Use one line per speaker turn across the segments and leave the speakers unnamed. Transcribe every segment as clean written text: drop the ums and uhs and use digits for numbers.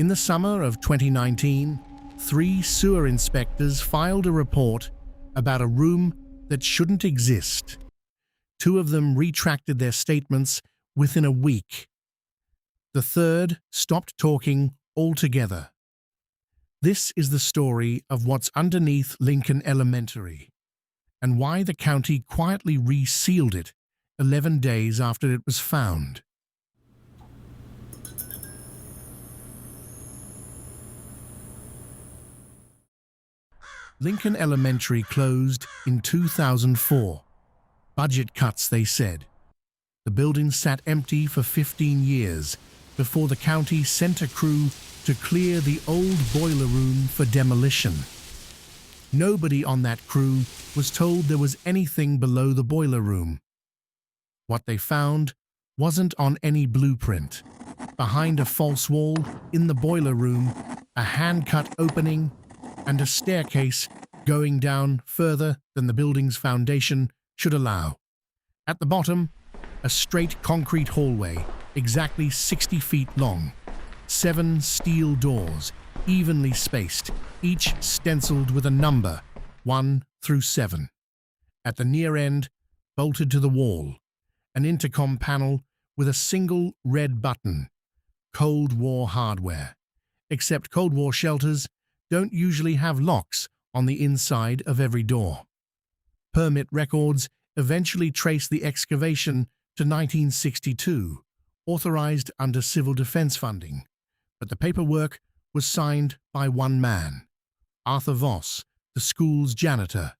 In the summer of 2019, 3 sewer inspectors filed a report about a room that shouldn't exist. 2 of them retracted their statements within a week. The third stopped talking altogether. This is the story of what's underneath Lincoln Elementary and why the county quietly resealed it 11 days after it was found. Lincoln Elementary closed in 2004. Budget cuts, they said. The building sat empty for 15 years before the county sent a crew to clear the old boiler room for demolition. Nobody on that crew was told there was anything below the boiler room. What they found wasn't on any blueprint. Behind a false wall in the boiler room, a hand-cut opening and a staircase going down further than the building's foundation should allow. At the bottom, a straight concrete hallway, exactly 60 feet long. 7 steel doors, evenly spaced, each stenciled with a number, 1 through 7. At the near end, bolted to the wall, an intercom panel with a single red button. Cold War hardware. Except Cold War shelters don't usually have locks on the inside of every door. Permit records eventually trace the excavation to 1962, authorized under civil defense funding, but the paperwork was signed by one man, Arthur Voss, the school's janitor.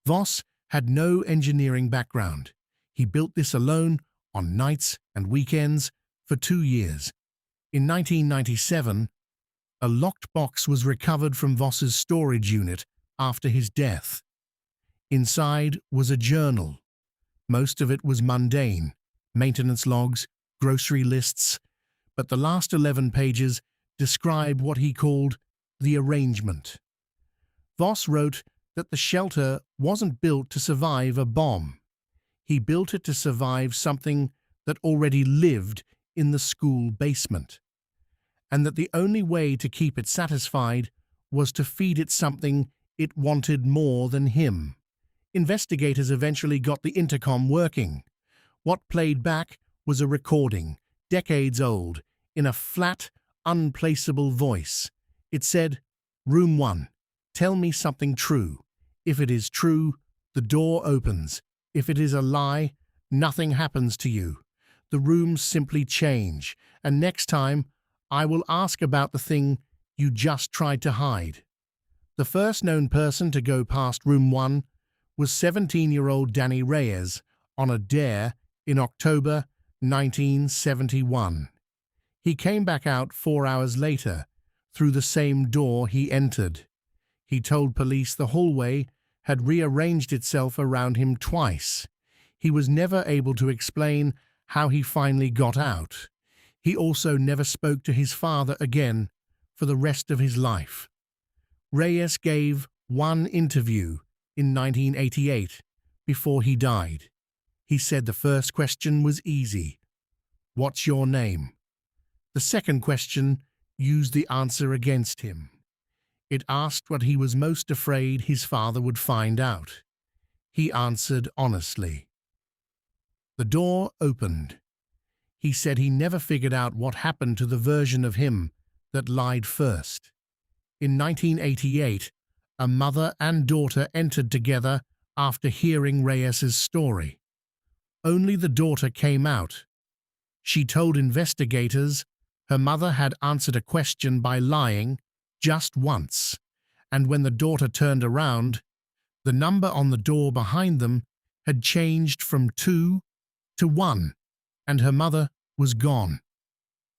Voss had no engineering background. He built this alone on nights and weekends for 2 years. In 1997, a locked box was recovered from Voss's storage unit after his death. Inside was a journal. Most of it was mundane, maintenance logs, grocery lists, but the last 11 pages describe what he called the arrangement. Voss wrote that the shelter wasn't built to survive a bomb. He built it to survive something that already lived in the school basement, and that the only way to keep it satisfied was to feed it something it wanted more than him. Investigators eventually got the intercom working. What played back was a recording, decades old, in a flat, unplaceable voice. It said, "Room 1, tell me something true. If it is true, the door opens. If it is a lie, nothing happens to you. The rooms simply change, and next time, I will ask about the thing you just tried to hide." The first known person to go past Room 1 was 17-year-old Danny Reyes on a dare in October 1971. He came back out 4 hours later, through the same door he entered. He told police the hallway had rearranged itself around him twice. He was never able to explain how he finally got out. He also never spoke to his father again for the rest of his life. Reyes gave one interview in 1988 before he died. He said the first question was easy. "What's your name?" The second question used the answer against him. It asked what he was most afraid his father would find out. He answered honestly. The door opened. He said he never figured out what happened to the version of him that lied first. In 1988, a mother and daughter entered together after hearing Reyes's story. Only the daughter came out. She told investigators her mother had answered a question by lying just once, and when the daughter turned around, the number on the door behind them had changed from 2 to 1, and her mother was gone.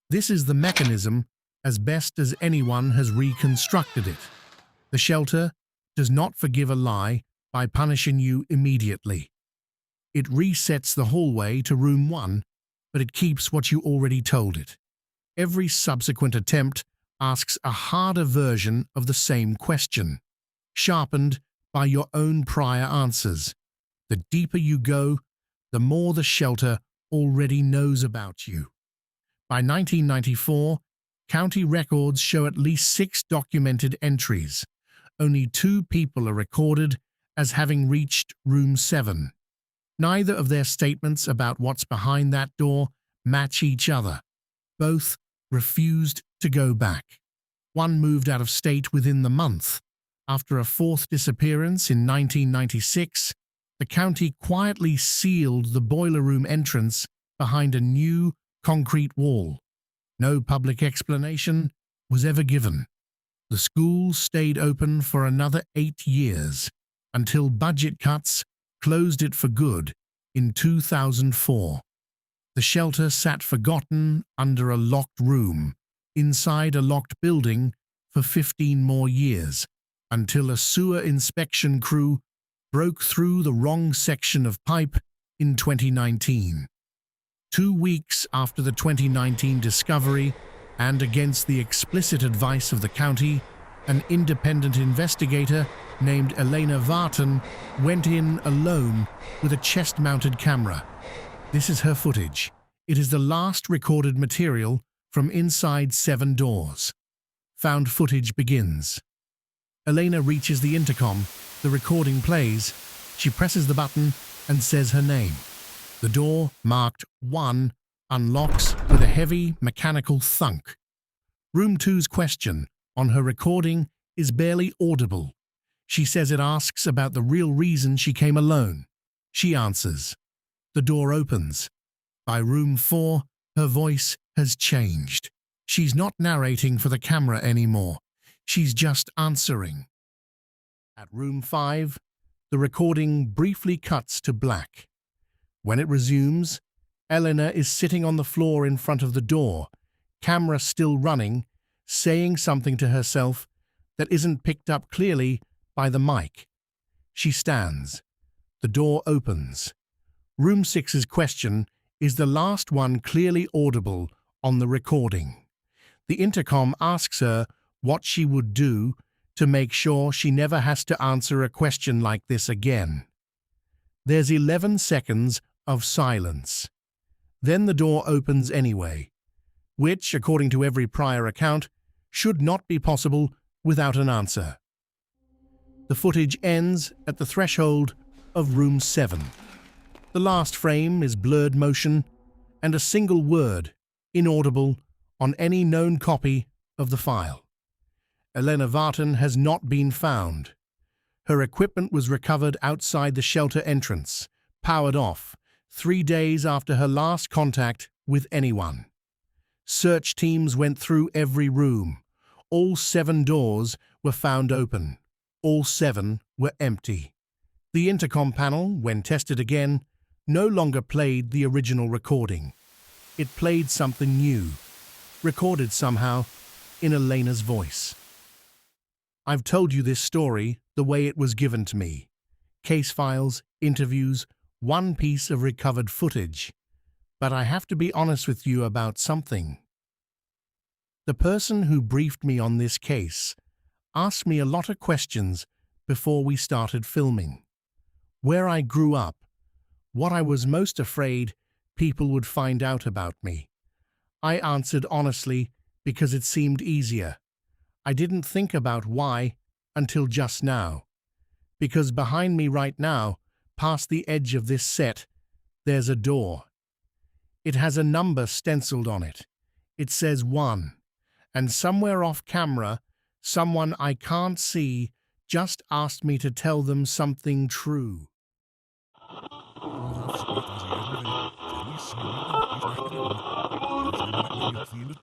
This is the mechanism as best as anyone has reconstructed it. The shelter does not forgive a lie by punishing you immediately. It resets the hallway to Room 1, but it keeps what you already told it. Every subsequent attempt asks a harder version of the same question, sharpened by your own prior answers. The deeper you go, the more the shelter already knows about you. By 1994, County records show at least 6 documented entries. Only 2 people are recorded as having reached room 7. Neither of their statements about what's behind that door match each other. Both refused to go back. One moved out of state within the month. After a 4th disappearance in 1996, the county quietly sealed the boiler room entrance behind a new concrete wall. No public explanation was ever given. The school stayed open for another 8 years until budget cuts closed it for good in 2004. The shelter sat forgotten under a locked room, inside a locked building, for 15 more years, until a sewer inspection crew broke through the wrong section of pipe in 2019. 2 weeks after the 2019 discovery, and against the explicit advice of the county, an independent investigator named Elena Vartan went in alone with a chest-mounted camera. This is her footage. It is the last recorded material from inside 7 doors. Found footage begins. Elena reaches the intercom. The recording plays. She presses the button and says her name. The door, marked 1, unlocks with a heavy mechanical thunk. Room 2's question, on her recording, is barely audible. She says it asks about the real reason she came alone. She answers. The door opens. By room 4, her voice has changed. She's not narrating for the camera anymore. She's just answering. At room 5, the recording briefly cuts to black. When it resumes, Elena is sitting on the floor in front of the door, camera still running, saying something to herself that isn't picked up clearly by the mic. She stands. The door opens. Room 6's question is the last one clearly audible on the recording. The intercom asks her what she would do to make sure she never has to answer a question like this again. There's 11 seconds of silence. Then the door opens anyway, which, according to every prior account, should not be possible without an answer. The footage ends at the threshold of room 7. The last frame is blurred motion and a single word, inaudible, on any known copy of the file. Elena Vartan has not been found. Her equipment was recovered outside the shelter entrance, powered off, 3 days after her last contact with anyone. Search teams went through every room. All 7 doors were found open. All 7 were empty. The intercom panel, when tested again, no longer played the original recording. It played something new, recorded somehow in Elena's voice. I've told you this story the way it was given to me. Case files, interviews, 1 piece of recovered footage. But I have to be honest with you about something. The person who briefed me on this case asked me a lot of questions before we started filming. Where I grew up, what I was most afraid people would find out about me. I answered honestly because it seemed easier. I didn't think about why until just now. Because behind me right now, past the edge of this set, there's a door. It has a number stenciled on it. It says 1. And somewhere off camera, someone I can't see just asked me to tell them something true.